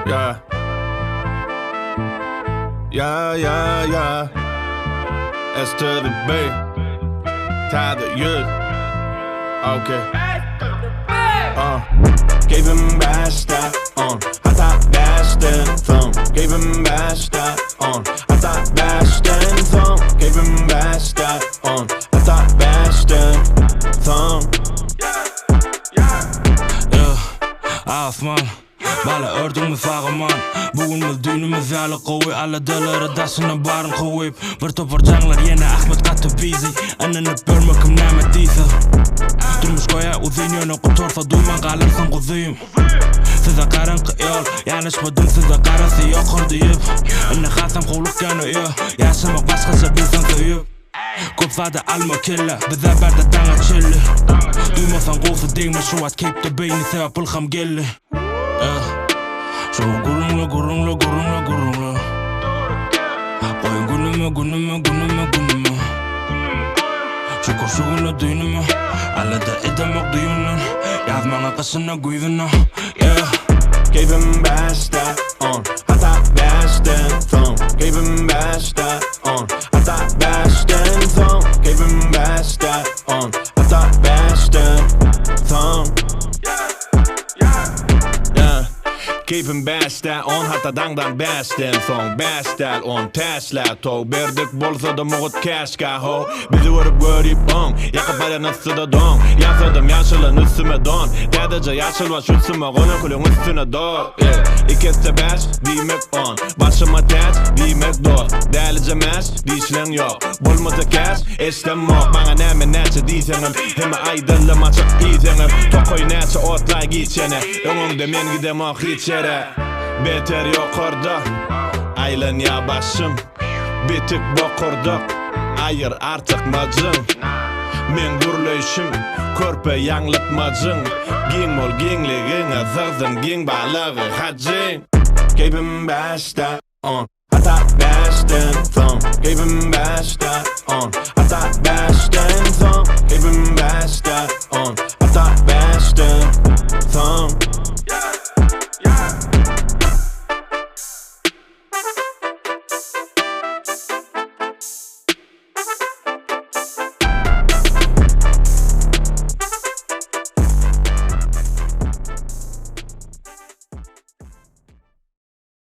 Yeah. Yeah. S to the B. Tied the youth. Okay. Gave him basta on. I thought basta thumb. Gave him basta on. I thought basta thumb. Gave him basta on. I thought basta thumb. Afman Balla ördüm fagman Bugün mü düğünümüz yalı koyu Alla döleri dasına barın koyup Bir topar canglar yine Ahmet katı bizi Anneni bölmekim näme diýse Durmuş koya uzun yöne kutorsa duyman kalırsın kuzuyum Size karanqı yol Yanışmadım size karası yokur deyip Anne hasam kovluk yanı Yaşamak başkası bilsen söyüp Köp vade alma killa Bize berde dana chilli Duymasan qofu deyme şu at keep the beyni sebep pılxam gelli Şu gurungla Koyun günüme Şükür şugunu düğünüme Alada edemek düğünün Yazmana kısına güyvina Gave him basta on. I thought basta thumb. Gave him basta on. I thought basta thumb. Gave him basta on. I thought basta thumb. Gave him basta on. Hatta dangdan basta thumb. Basta on. Tesla tog. Berdik bolsa da mugut kaska ho. Bizi vurup görüp on. Yakıp bana nasıl da don. Yasadım yaşılın üstüme don. Dedece yaşıl var şütsüme. Gona kulun üstüne do. İkisi beş diymek on. Başıma ters diymek do. Delice mes diyişlen yok. Bulmadı kes istem mok. Bana neme neçe diysenim. Heme aydınlı maçık iysenim. Tokoy neçe otlay giyçene. Önümde men gidem ok hiç yere. Beter yok orada. Aylan ya başım. Bir tık bokurduk. Ayır artık macın. Men gurlöşüm. Körpe yanlıtmacın. Ging mol gingliğine zırzın ging balığı hacın. Gave him basta on. I thought basta thumb. Gave him basta